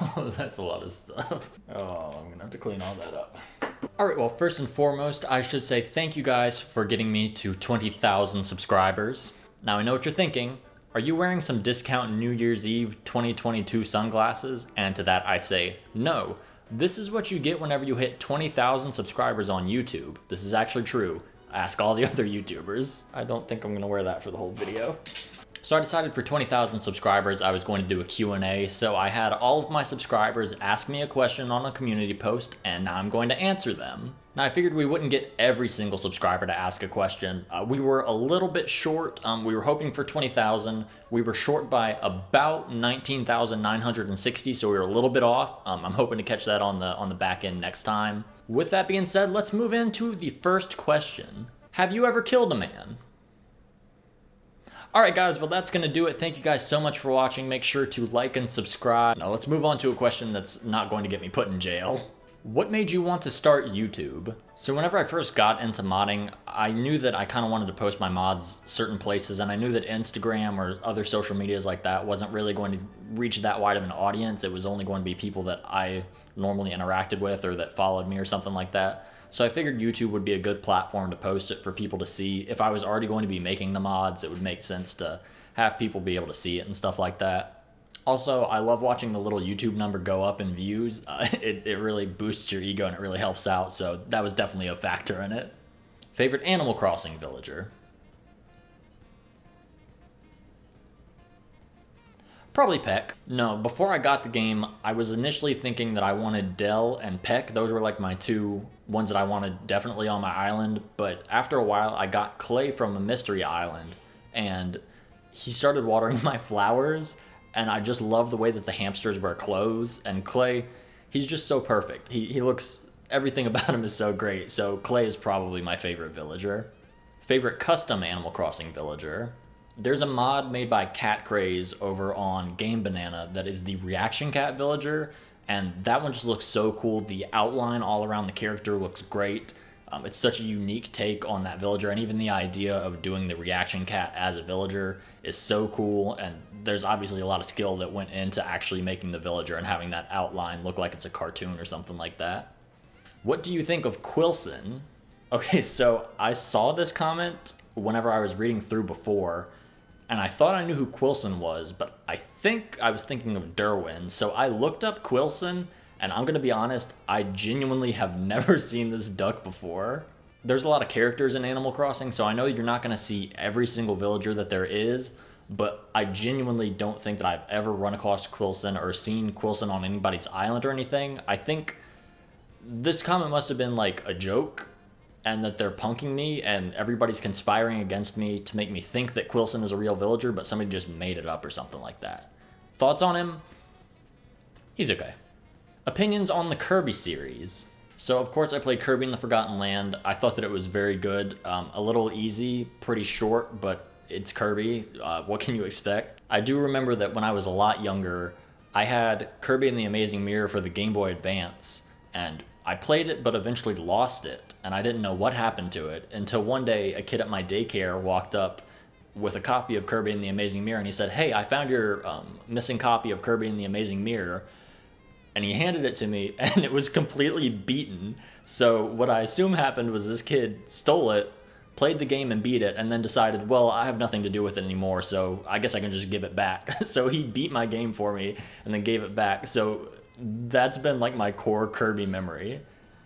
Oh, that's a lot of stuff. Oh, I'm gonna have to clean all that up. Alright, well, first and foremost, I should say thank you guys for getting me to 20,000 subscribers. Now, I know what you're thinking. Are you wearing some discount New Year's Eve 2022 sunglasses? And to that I say, no. This is what you get whenever you hit 20,000 subscribers on YouTube. This is actually true. Ask all the other YouTubers. I don't think I'm gonna wear that for the whole video. So I decided for 20,000 subscribers I was going to do a Q&A, so I had all of my subscribers ask me a question on a community post, and now I'm going to answer them. Now I figured we wouldn't get every single subscriber to ask a question. We were a little bit short. We were hoping for 20,000. We were short by about 19,960, so we were a little bit off. I'm hoping to catch that on the back end next time. With that being said, let's move into the first question. Have you ever killed a man? Alright guys, well that's going to do it. Thank you guys so much for watching. Make sure to like and subscribe. Now let's move on to a question that's not going to get me put in jail. What made you want to start YouTube? So whenever I first got into modding, I knew that I kind of wanted to post my mods certain places, and I knew that Instagram or other social medias like that wasn't really going to reach that wide of an audience. It was only going to be people that I normally interacted with or that followed me or something like that. So I figured YouTube would be a good platform to post it for people to see. If I was already going to be making the mods, it would make sense to have people be able to see it and stuff like that. Also, I love watching the little YouTube number go up in views. It really boosts your ego and it really helps out, so that was definitely a factor in it. Favorite Animal Crossing villager? Probably Peck. No, before I got the game, I was initially thinking that I wanted Dell and Peck. Those were like my two ones that I wanted definitely on my island. But after a while, I got Clay from a mystery island, and he started watering my flowers, and I just love the way that the hamsters wear clothes. And Clay, he's just so perfect. He looks, everything about him is so great. So Clay is probably my favorite villager. Favorite custom Animal Crossing villager? There's a mod made by Cat Craze over on Game Banana that is the Reaction Cat villager, and that one just looks so cool. The outline all around the character looks great. It's such a unique take on that villager, and even the idea of doing the Reaction Cat as a villager is so cool, and there's obviously a lot of skill that went into actually making the villager and having that outline look like it's a cartoon or something like that. What do you think of Quilson? Okay, so I saw this comment whenever I was reading through before, and I thought I knew who Quilson was, but I think I was thinking of Derwin. So I looked up Quilson, and I'm gonna be honest, I genuinely have never seen this duck before. There's a lot of characters in Animal Crossing, so I know you're not gonna see every single villager that there is, but I genuinely don't think that I've ever run across Quilson or seen Quilson on anybody's island or anything. I think this comment must have been like a joke, and that they're punking me and everybody's conspiring against me to make me think that Quilson is a real villager, but somebody just made it up or something like that. Thoughts on him? He's okay. Opinions on the Kirby series. So of course I played Kirby in the Forgotten Land. I thought that it was very good. A little easy, pretty short, but it's Kirby. What can you expect? I do remember that when I was a lot younger, I had Kirby and the Amazing Mirror for the Game Boy Advance, and I played it but eventually lost it, and I didn't know what happened to it until one day a kid at my daycare walked up with a copy of Kirby and the Amazing Mirror, and he said, "Hey, I found your missing copy of Kirby and the Amazing Mirror," and he handed it to me, and it was completely beaten. So what I assume happened was this kid stole it, played the game and beat it, and then decided, well, I have nothing to do with it anymore, so I guess I can just give it back. So he beat my game for me and then gave it back. So that's been like my core Kirby memory.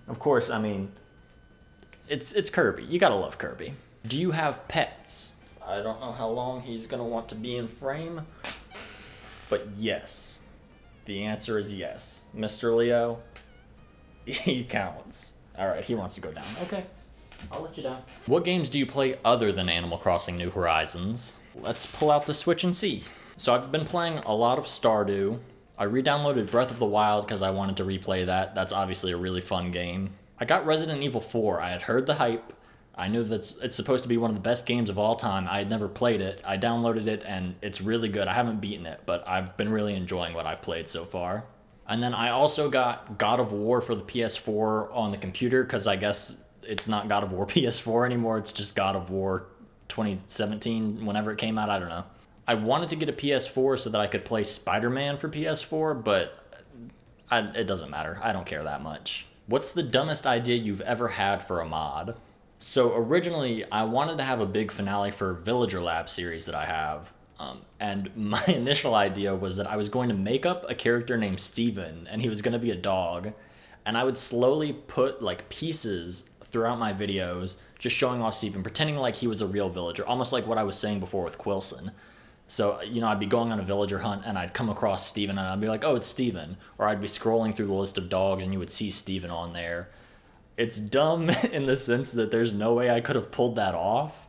Of course, I mean, it's Kirby. You gotta love Kirby. Do you have pets? I don't know how long he's gonna want to be in frame, but yes. The answer is yes. Mr. Leo, he counts. All right, he wants to go down. Okay, I'll let you down. What games do you play other than Animal Crossing New Horizons? Let's pull out the Switch and see. So I've been playing a lot of Stardew. I re-downloaded Breath of the Wild because I wanted to replay that. That's obviously a really fun game. I got Resident Evil 4. I had heard the hype. I knew that it's supposed to be one of the best games of all time. I had never played it. I downloaded it, and it's really good. I haven't beaten it, but I've been really enjoying what I've played so far. And then I also got God of War for the PS4 on the computer, because I guess it's not God of War PS4 anymore. It's just God of War 2017, whenever it came out. I don't know. I wanted to get a PS4 so that I could play Spider-Man for PS4, but It doesn't matter. I don't care that much. What's the dumbest idea you've ever had for a mod? So originally, I wanted to have a big finale for Villager Lab series that I have. And my initial idea was that I was going to make up a character named Steven, and he was going to be a dog. And I would slowly put like pieces throughout my videos, just showing off Steven, pretending like he was a real villager, almost like what I was saying before with Quilson. So, I'd be going on a villager hunt and I'd come across Steven and I'd be like, oh, it's Steven. Or I'd be scrolling through the list of dogs and you would see Steven on there. It's dumb in the sense that there's no way I could have pulled that off.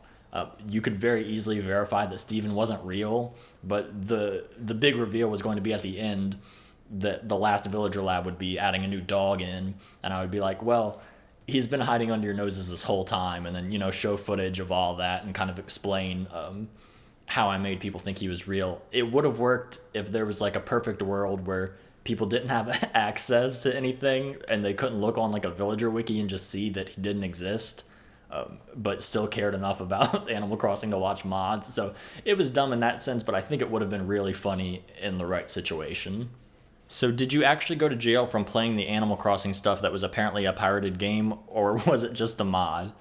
You could very easily verify that Steven wasn't real, but the big reveal was going to be at the end that the last villager lab would be adding a new dog in, and I would be like, well, he's been hiding under your noses this whole time, and then, show footage of all that and kind of explain how I made people think he was real. It would have worked if there was like a perfect world where people didn't have access to anything and they couldn't look on like a villager wiki and just see that he didn't exist, but still cared enough about Animal Crossing to watch mods. So it was dumb in that sense, but I think it would have been really funny in the right situation. So did you actually go to jail from playing the Animal Crossing stuff that was apparently a pirated game, or was it just a mod?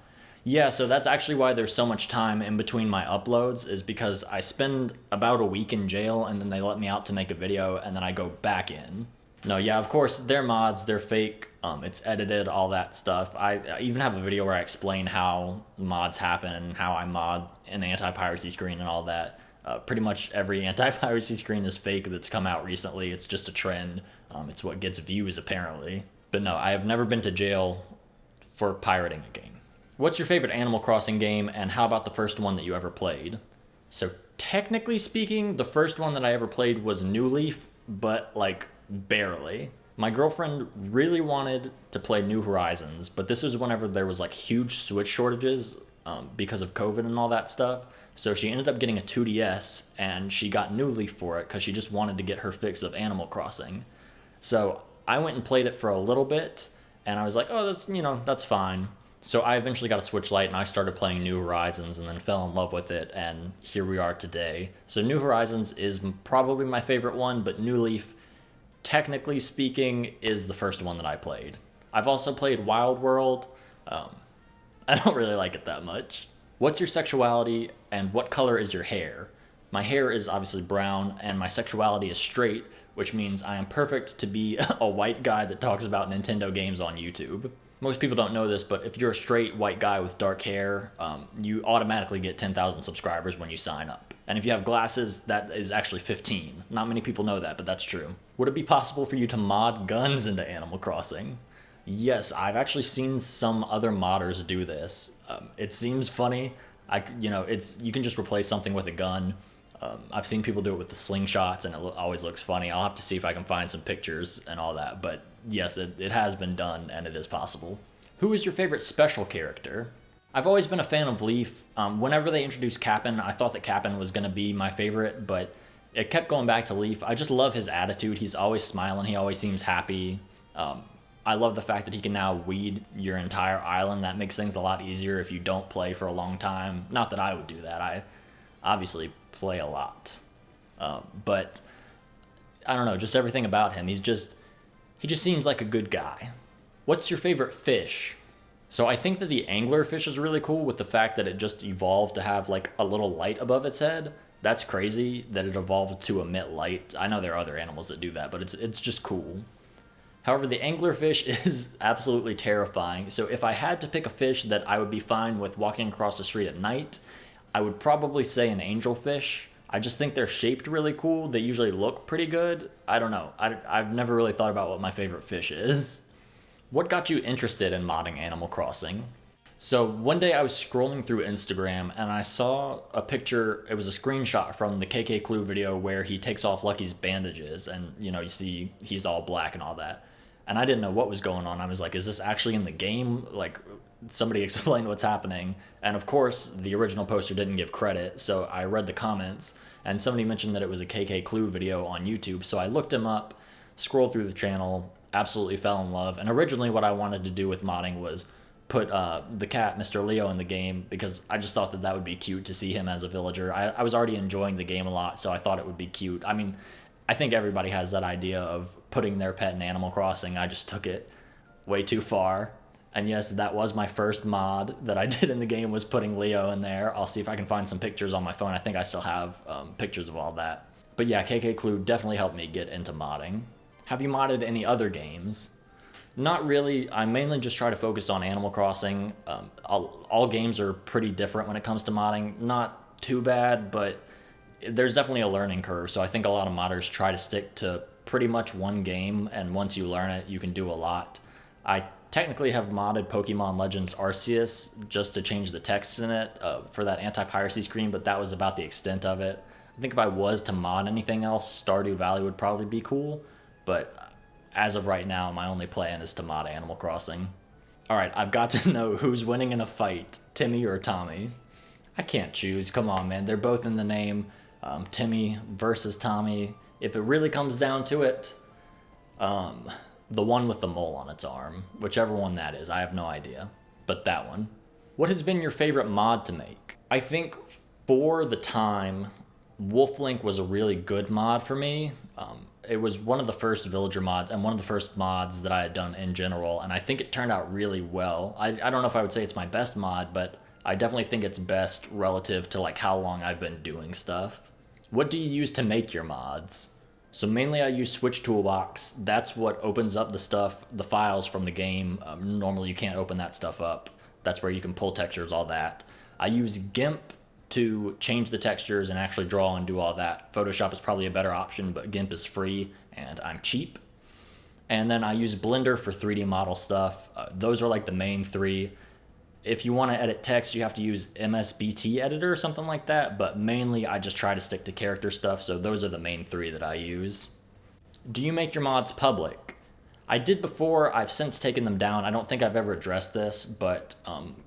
Yeah, so that's actually why there's so much time in between my uploads, is because I spend about a week in jail and then they let me out to make a video and then I go back in. No, yeah, of course, they're mods, they're fake, it's edited, all that stuff. I even have a video where I explain how mods happen and how I mod an anti-piracy screen and all that. Pretty much every anti-piracy screen is fake that's come out recently. It's just a trend. It's what gets views, apparently. But no, I have never been to jail for pirating a game. What's your favorite Animal Crossing game, and how about the first one that you ever played? So technically speaking, the first one that I ever played was New Leaf, but like barely. My girlfriend really wanted to play New Horizons, but this was whenever there was like huge Switch shortages because of COVID and all that stuff. So she ended up getting a 2DS, and she got New Leaf for it because she just wanted to get her fix of Animal Crossing. So I went and played it for a little bit, and I was like, oh, that's fine. So I eventually got a Switch Lite and I started playing New Horizons and then fell in love with it, and here we are today. So New Horizons is probably my favorite one, but New Leaf, technically speaking, is the first one that I played. I've also played Wild World. I don't really like it that much. What's your sexuality and what color is your hair? My hair is obviously brown and my sexuality is straight, which means I am perfect to be a white guy that talks about Nintendo games on YouTube. Most people don't know this, but if you're a straight white guy with dark hair, you automatically get 10,000 subscribers when you sign up. And if you have glasses, that is actually 15. Not many people know that, but that's true. Would it be possible for you to mod guns into Animal Crossing? Yes, I've actually seen some other modders do this. It seems funny. You can just replace something with a gun. I've seen people do it with the slingshots, and it always looks funny. I'll have to see if I can find some pictures and all that, but yes, it has been done, and it is possible. Who is your favorite special character? I've always been a fan of Leaf. Whenever they introduced Cap'n, I thought that Cap'n was going to be my favorite, but it kept going back to Leaf. I just love his attitude. He's always smiling. He always seems happy. I love the fact that he can now weed your entire island. That makes things a lot easier if you don't play for a long time. Not that I would do that. I obviously play a lot. But I don't know, just everything about him. He just seems like a good guy. What's your favorite fish? So I think that the anglerfish is really cool with the fact that it just evolved to have like a little light above its head. That's crazy that it evolved to emit light. I know there are other animals that do that, but it's just cool. However, the anglerfish is absolutely terrifying. So if I had to pick a fish that I would be fine with walking across the street at night, I would probably say an angelfish. I just think they're shaped really cool. They usually look pretty good. I don't know. I've never really thought about what my favorite fish is. What got you interested in modding Animal Crossing? So one day I was scrolling through Instagram and I saw a picture. It was a screenshot from the KK Clue video where he takes off Lucky's bandages and, you see he's all black and all that. And I didn't know what was going on. I was like, is this actually in the game? Like, somebody explain what's happening. And of course, the original poster didn't give credit, so I read the comments, and somebody mentioned that it was a KK Clue video on YouTube. So I looked him up, scrolled through the channel, absolutely fell in love. And originally what I wanted to do with modding was put the cat, Mr. Leo, in the game, because I just thought that would be cute to see him as a villager. I was already enjoying the game a lot, so I thought it would be cute. I mean, I I think everybody has that idea of putting their pet in Animal Crossing. I just took it way too far. And yes, that was my first mod that I did in the game, was putting Leo in there. I'll see if I can find some pictures on my phone. I think I still have pictures of all that. But yeah, KK Clue definitely helped me get into modding. Have you modded any other games? Not really. I mainly just try to focus on Animal Crossing. All games are pretty different when it comes to modding. Not too bad, but there's definitely a learning curve. So I think a lot of modders try to stick to pretty much one game, and once you learn it, you can do a lot. I technically have modded Pokemon Legends Arceus just to change the text in it for that anti-piracy screen, but that was about the extent of it. I think if I was to mod anything else, Stardew Valley would probably be cool, but as of right now, my only plan is to mod Animal Crossing. Alright, I've got to know who's winning in a fight, Timmy or Tommy. I can't choose, come on man, they're both in the name. Timmy versus Tommy. If it really comes down to it, the one with the mole on its arm, whichever one that is, I have no idea, but that one. What has been your favorite mod to make? I think for the time, Wolflink was a really good mod for me. It was one of the first villager mods and one of the first mods that I had done in general, and I think it turned out really well. I don't know if I would say it's my best mod, but I definitely think it's best relative to like how long I've been doing stuff. What do you use to make your mods? So mainly I use Switch Toolbox. That's what opens up the stuff, the files from the game. Normally you can't open that stuff up. That's where you can pull textures, all that. I use GIMP to change the textures and actually draw and do all that. Photoshop is probably a better option, but GIMP is free and I'm cheap. And then I use Blender for 3D model stuff. Those are like the main three. If you want to edit text, you have to use MSBT editor or something like that, but mainly I just try to stick to character stuff, so those are the main three that I use. Do you make your mods public? I did before, I've since taken them down. I don't think I've ever addressed this, but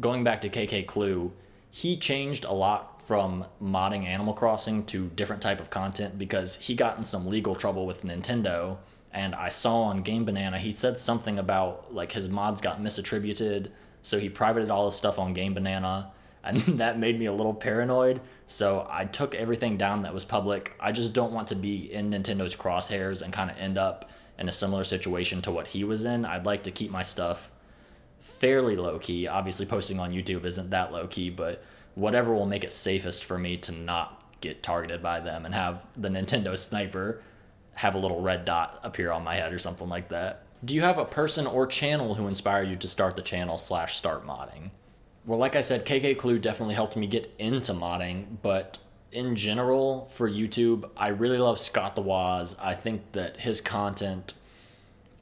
going back to KK Clue, he changed a lot from modding Animal Crossing to different type of content because he got in some legal trouble with Nintendo, and I saw on Game Banana, he said something about like his mods got misattributed, so he privated all his stuff on Game Banana, and that made me a little paranoid, so I took everything down that was public. I just don't want to be in Nintendo's crosshairs and kind of end up in a similar situation to what he was in. I'd like to keep my stuff fairly low-key. Obviously, posting on YouTube isn't that low-key, but whatever will make it safest for me to not get targeted by them and have the Nintendo sniper have a little red dot appear on my head or something like that. Do you have a person or channel who inspired you to start the channel / start modding? Well, like I said, KK Clue definitely helped me get into modding, but in general, for YouTube, I really love Scott the Woz. I think that his content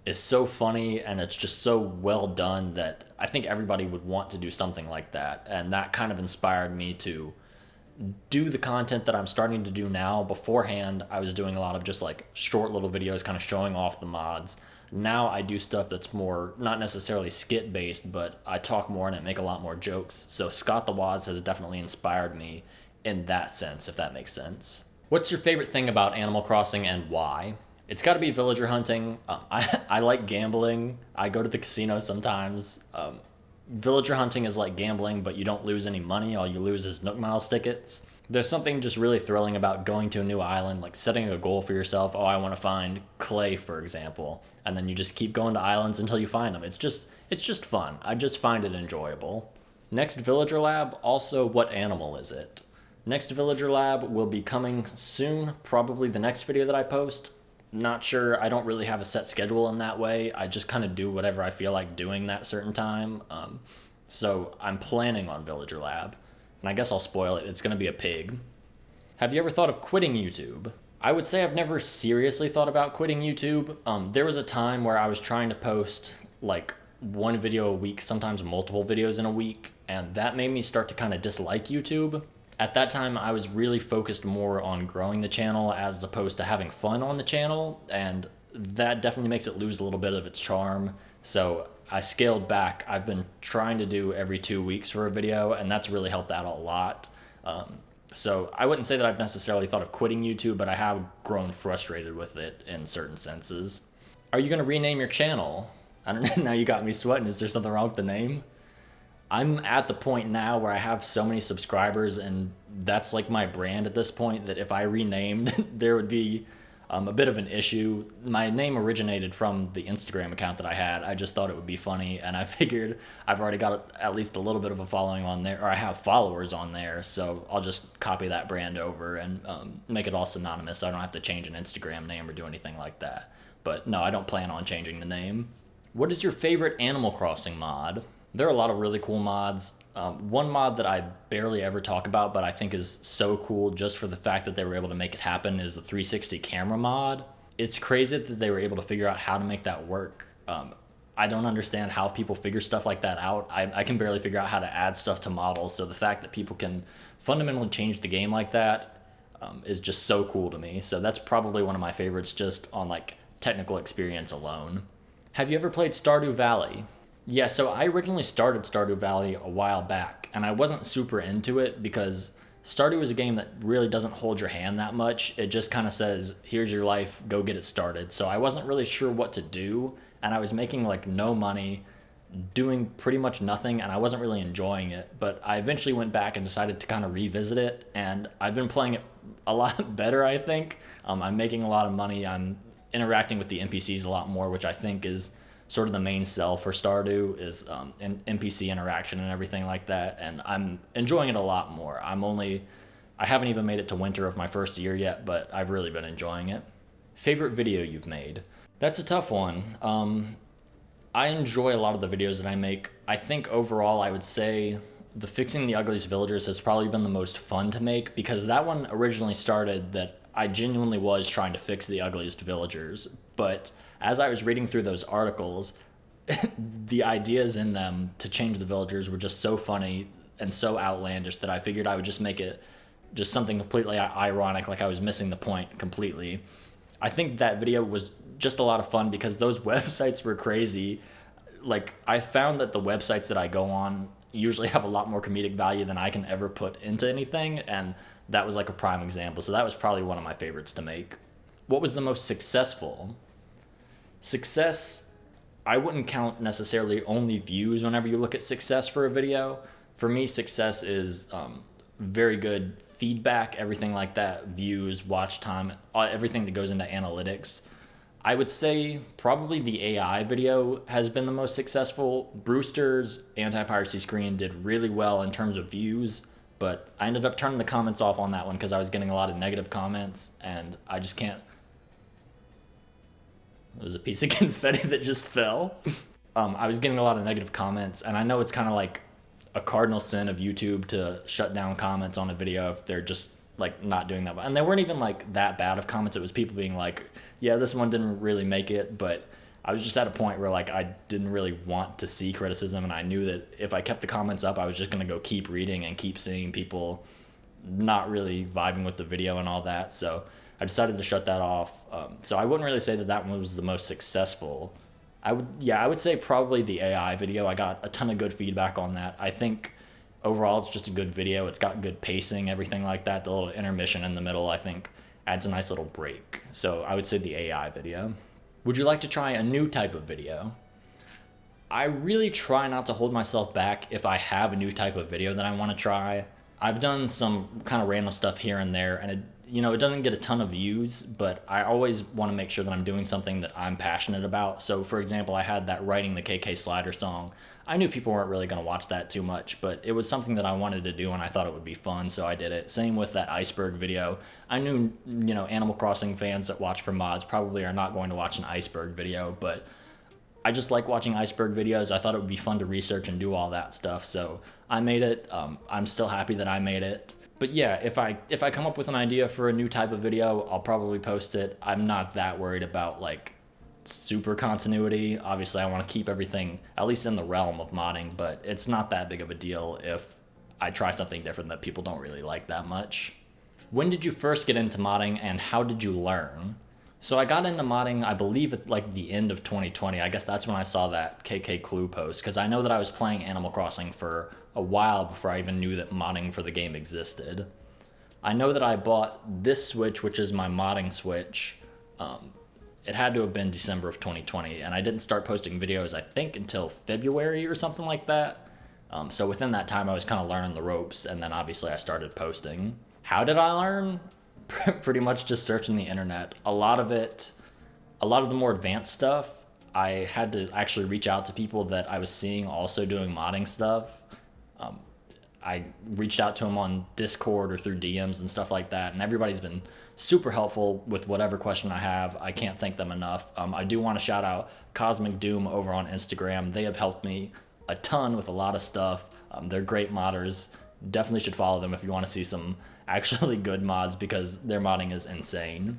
is so funny and it's just so well done that I think everybody would want to do something like that, and that kind of inspired me to do the content that I'm starting to do now. Beforehand, I was doing a lot of just like short little videos kind of showing off the mods. Now I do stuff that's more, not necessarily skit based, but I talk more in it, make a lot more jokes. So Scott the Woz has definitely inspired me in that sense, if that makes sense. What's your favorite thing about Animal Crossing and why? It's got to be villager hunting. I like gambling. I go to the casino sometimes. Villager hunting is like gambling, but you don't lose any money. All you lose is Nook Miles tickets. There's something just really thrilling about going to a new island, like setting a goal for yourself. Oh, I want to find clay, for example. And then you just keep going to islands until you find them. It's just fun. I just find it enjoyable. Next Villager Lab, also what animal is it? Next Villager Lab will be coming soon, probably the next video that I post. Not sure, I don't really have a set schedule in that way. I just kind of do whatever I feel like doing that certain time. So I'm planning on Villager Lab. And I guess I'll spoil it, it's going to be a pig. Have you ever thought of quitting YouTube? I would say I've never seriously thought about quitting YouTube. There was a time where I was trying to post like one video a week, sometimes multiple videos in a week, and that made me start to kind of dislike YouTube. At that time, I was really focused more on growing the channel as opposed to having fun on the channel, and that definitely makes it lose a little bit of its charm. So I scaled back. I've been trying to do every 2 weeks for a video, and that's really helped out a lot. So I wouldn't say that I've necessarily thought of quitting YouTube, but I have grown frustrated with it in certain senses. Are you going to rename your channel? I don't know, now you got me sweating. Is there something wrong with the name? I'm at the point now where I have so many subscribers, and that's like my brand at this point, that if I renamed, there would be a bit of an issue. My name originated from the Instagram account that I had. I just thought it would be funny, and I figured I've already got at least a little bit of a following on there, or I have followers on there, so I'll just copy that brand over and make it all synonymous so I don't have to change an Instagram name or do anything like that. But no, I don't plan on changing the name. What is your favorite Animal Crossing mod? There are a lot of really cool mods. One mod that I barely ever talk about, but I think is so cool just for the fact that they were able to make it happen, is the 360 camera mod. It's crazy that they were able to figure out how to make that work. I don't understand how people figure stuff like that out. I can barely figure out how to add stuff to models, so the fact that people can fundamentally change the game like that is just so cool to me. So that's probably one of my favorites just on like technical experience alone. Have you ever played Stardew Valley? Yeah, so I originally started Stardew Valley a while back, and I wasn't super into it because Stardew is a game that really doesn't hold your hand that much. It just kind of says, here's your life, go get it started. So I wasn't really sure what to do, and I was making like no money, doing pretty much nothing, and I wasn't really enjoying it. But I eventually went back and decided to kind of revisit it, and I've been playing it a lot better, I think. I'm making a lot of money. I'm interacting with the NPCs a lot more, which I think is sort of the main sell for Stardew, is NPC interaction and everything like that, and I'm enjoying it a lot more. I haven't even made it to winter of my first year yet, but I've really been enjoying it. Favorite video you've made? That's a tough one. I enjoy a lot of the videos that I make. I think overall I would say the Fixing the Ugliest Villagers has probably been the most fun to make, because that one originally started that I genuinely was trying to fix the ugliest villagers, but as I was reading through those articles, the ideas in them to change the villagers were just so funny and so outlandish that I figured I would just make it just something completely ironic, like I was missing the point completely. I think that video was just a lot of fun because those websites were crazy. Like, I found that the websites that I go on usually have a lot more comedic value than I can ever put into anything, and that was like a prime example. So that was probably one of my favorites to make. What was the most successful? Success, I wouldn't count necessarily only views whenever you look at success for a video. For me, success is very good feedback, everything like that, views, watch time, everything that goes into analytics. I would say probably the AI video has been the most successful. Brewster's anti-piracy screen did really well in terms of views, but I ended up turning the comments off on that one because I was getting a lot of negative comments, and I just can't. There was a piece of confetti that just fell. I was getting a lot of negative comments, and I know it's kind of like a cardinal sin of YouTube to shut down comments on a video if they're just like not doing that. And they weren't even like that bad of comments. It was people being like, yeah, this one didn't really make it, but I was just at a point where like I didn't really want to see criticism, and I knew that if I kept the comments up, I was just going to go keep reading and keep seeing people not really vibing with the video and all that. So I decided to shut that off. So I wouldn't really say that that one was the most successful. I would say probably the AI video. I got a ton of good feedback on that. I think overall it's just a good video. It's got good pacing, everything like that. The little intermission in the middle, I think, adds a nice little break. So I would say the AI video. Would you like to try a new type of video? I really try not to hold myself back if I have a new type of video that I want to try. I've done some kind of random stuff here and there, and it doesn't get a ton of views, but I always want to make sure that I'm doing something that I'm passionate about. So for example, I had that Writing the KK Slider song. I knew people weren't really going to watch that too much, but it was something that I wanted to do and I thought it would be fun, so I did it. Same with that iceberg video. I knew, Animal Crossing fans that watch for mods probably are not going to watch an iceberg video, but I just like watching iceberg videos. I thought it would be fun to research and do all that stuff, so I made it. I'm still happy that I made it. But yeah, if I come up with an idea for a new type of video, I'll probably post it. I'm not that worried about like super continuity. Obviously, I want to keep everything at least in the realm of modding, but it's not that big of a deal if I try something different that people don't really like that much. When did you first get into modding, and how did you learn? So I got into modding, I believe, at like the end of 2020. I guess that's when I saw that KK Clue post, because I know that I was playing Animal Crossing for a while before I even knew that modding for the game existed. I know that I bought this Switch, which is my modding Switch. It had to have been December of 2020, and I didn't start posting videos, I think, until February or something like that. So within that time, I was kind of learning the ropes, and then obviously I started posting. How did I learn? Pretty much just searching the internet. A lot of the more advanced stuff, I had to actually reach out to people that I was seeing also doing modding stuff. I reached out to them on Discord or through DMs and stuff like that, and everybody's been super helpful with whatever question I have. I can't thank them enough. I do want to shout out Cosmic Doom over on Instagram. They have helped me a ton with a lot of stuff. They're great modders. Definitely should follow them if you want to see some actually good mods, because their modding is insane.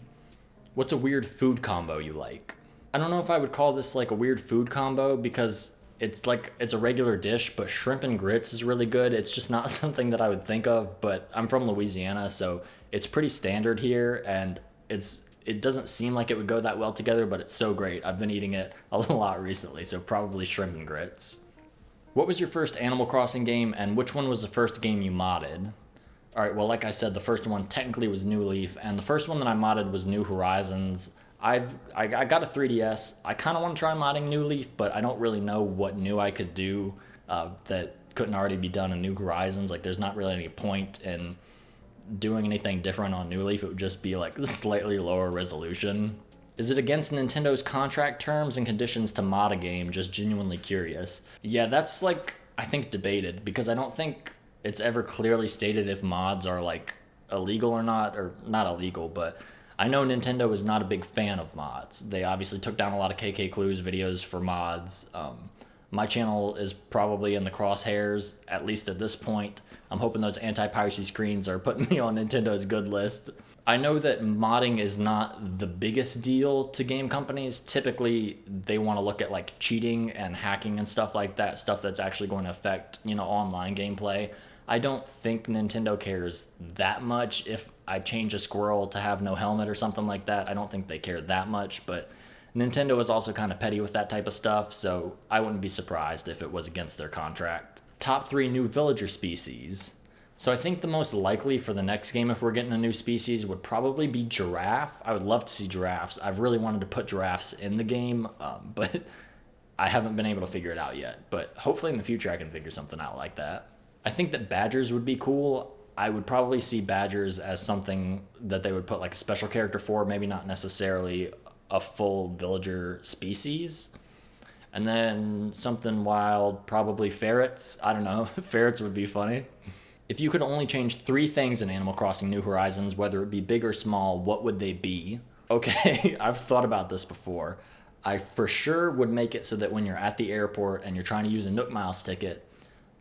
What's a weird food combo you like? I don't know if I would call this like a weird food combo, because it's a regular dish, but shrimp and grits is really good. It's just not something that I would think of, but I'm from Louisiana, so it's pretty standard here, and it doesn't seem like it would go that well together, but it's so great. I've been eating it a lot recently, so probably shrimp and grits. What was your first Animal Crossing game, and which one was the first game you modded? All right, well, like I said, the first one technically was New Leaf, and the first one that I modded was New Horizons. I got a 3DS. I kind of want to try modding New Leaf, but I don't really know what new I could do that couldn't already be done in New Horizons. Like, there's not really any point in doing anything different on New Leaf. It would just be like slightly lower resolution. Is it against Nintendo's contract terms and conditions to mod a game? Just genuinely curious. Yeah, that's like, I think, debated, because I don't think it's ever clearly stated if mods are like illegal or not, or not illegal, but I know Nintendo is not a big fan of mods. They obviously took down a lot of KK Clues videos for mods. My channel is probably in the crosshairs, at least at this point. I'm hoping those anti-piracy screens are putting me on Nintendo's good list. I know that modding is not the biggest deal to game companies. Typically, they want to look at like cheating and hacking and stuff like that, stuff that's actually going to affect, online gameplay. I don't think Nintendo cares that much if I change a squirrel to have no helmet or something like that. I don't think they care that much, but Nintendo is also kind of petty with that type of stuff, so I wouldn't be surprised if it was against their contract. Top 3 new villager species. So I think the most likely for the next game, if we're getting a new species, would probably be giraffe. I would love to see giraffes. I've really wanted to put giraffes in the game, but I haven't been able to figure it out yet. But hopefully in the future I can figure something out like that. I think that badgers would be cool. I would probably see badgers as something that they would put like a special character for, maybe not necessarily a full villager species. And then something wild, probably ferrets. I don't know. Ferrets would be funny. If you could only change 3 things in Animal Crossing New Horizons, whether it be big or small, what would they be? Okay, I've thought about this before. I for sure would make it so that when you're at the airport and you're trying to use a Nook Miles ticket,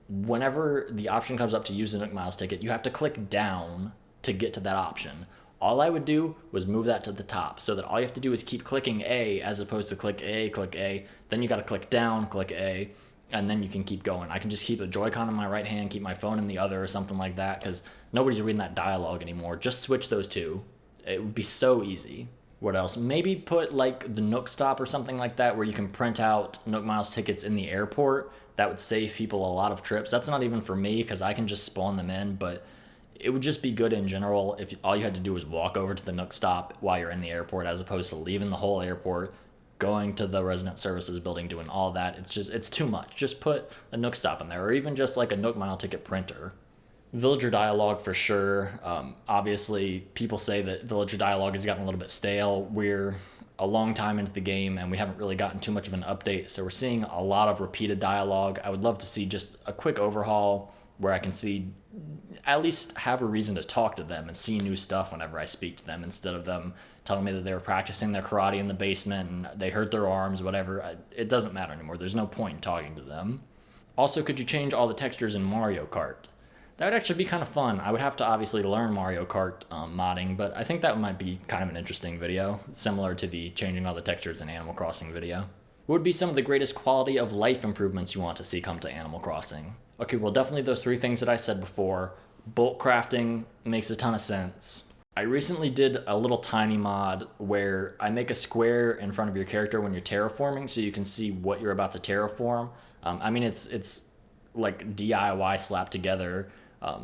whenever the option comes up to use a Nook Miles ticket, you have to click down to get to that option. All I would do was move that to the top, so that all you have to do is keep clicking A as opposed to click A, then you got to click down, click A, and then you can keep going. I can just keep a Joy-Con in my right hand, keep my phone in the other or something like that, because nobody's reading that dialogue anymore. Just switch those two. It would be so easy. What else? Maybe put like the Nook Stop or something like that, where you can print out Nook Miles tickets in the airport. That would save people a lot of trips. That's not even for me, because I can just spawn them in, but it would just be good in general if all you had to do was walk over to the Nook Stop while you're in the airport, as opposed to leaving the whole airport, going to the resident services building, doing all that. It's too much. Just put a Nook Stop in there, or even just like a Nook Mile ticket printer. Villager dialogue for sure. Obviously, people say that villager dialogue has gotten a little bit stale. We're a long time into the game and we haven't really gotten too much of an update, so we're seeing a lot of repeated dialogue. I would love to see just a quick overhaul where I can see, at least have a reason to talk to them and see new stuff whenever I speak to them, instead of them telling me that they were practicing their karate in the basement and they hurt their arms, whatever. It doesn't matter anymore. There's no point in talking to them. Also, could you change all the textures in Mario Kart? That would actually be kind of fun. I would have to obviously learn Mario Kart modding, but I think that might be kind of an interesting video, similar to the changing all the textures in Animal Crossing video. What would be some of the greatest quality of life improvements you want to see come to Animal Crossing? Okay, well, definitely those 3 things that I said before. Bulk crafting makes a ton of sense. I recently did a little tiny mod where I make a square in front of your character when you're terraforming, so you can see what you're about to terraform. It's like DIY slapped together,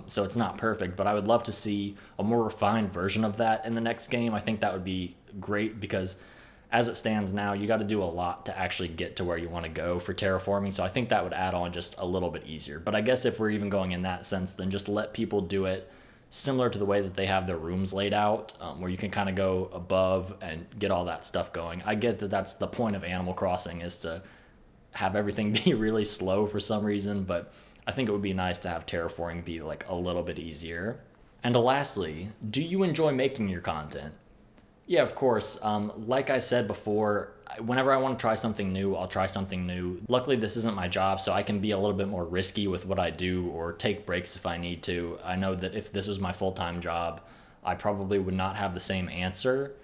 so it's not perfect, but I would love to see a more refined version of that in the next game. I think that would be great, because as it stands now, you got to do a lot to actually get to where you want to go for terraforming, so I think that would add on just a little bit easier. But I guess if we're even going in that sense, then just let people do it, similar to the way that they have their rooms laid out, where you can kind of go above and get all that stuff going. I get that that's the point of Animal Crossing, is to have everything be really slow for some reason, but I think it would be nice to have terraforming be like a little bit easier. And lastly, do you enjoy making your content? Yeah, of course. Like I said before, whenever I want to try something new, I'll try something new. Luckily, this isn't my job, so I can be a little bit more risky with what I do or take breaks if I need to. I know that if this was my full-time job, I probably would not have the same answer,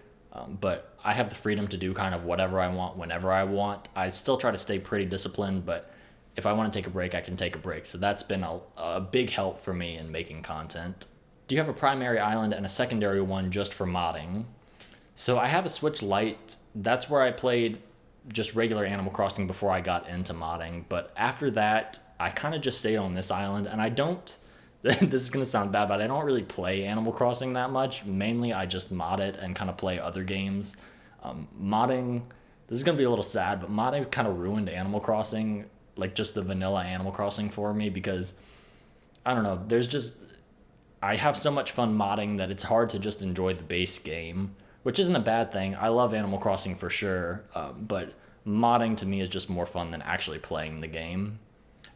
but I have the freedom to do kind of whatever I want whenever I want. I still try to stay pretty disciplined, but if I want to take a break, I can take a break. So that's been a big help for me in making content. Do you have a primary island and a secondary one just for modding? So I have a Switch Lite. That's where I played just regular Animal Crossing before I got into modding. But after that, I kind of just stayed on this island. And I don't, this is going to sound bad, but I don't really play Animal Crossing that much. Mainly, I just mod it and kind of play other games. Modding, this is going to be a little sad, but modding's kind of ruined Animal Crossing, like just the vanilla Animal Crossing for me, because, I don't know, I have so much fun modding that it's hard to just enjoy the base game, which isn't a bad thing. I love Animal Crossing for sure, but modding to me is just more fun than actually playing the game.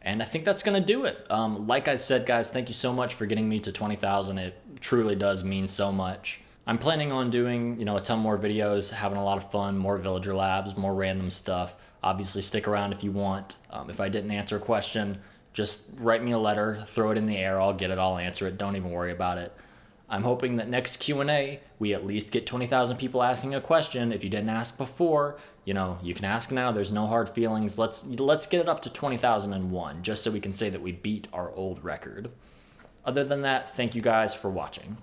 And I think that's going to do it. Like I said, guys, thank you so much for getting me to 20,000. It truly does mean so much. I'm planning on doing, a ton more videos, having a lot of fun, more villager labs, more random stuff. Obviously, stick around if you want. If I didn't answer a question, just write me a letter, throw it in the air, I'll get it, I'll answer it. Don't even worry about it. I'm hoping that next Q&A, we at least get 20,000 people asking a question. If you didn't ask before, you can ask now. There's no hard feelings. Let's get it up to 20,001, just so we can say that we beat our old record. Other than that, thank you guys for watching.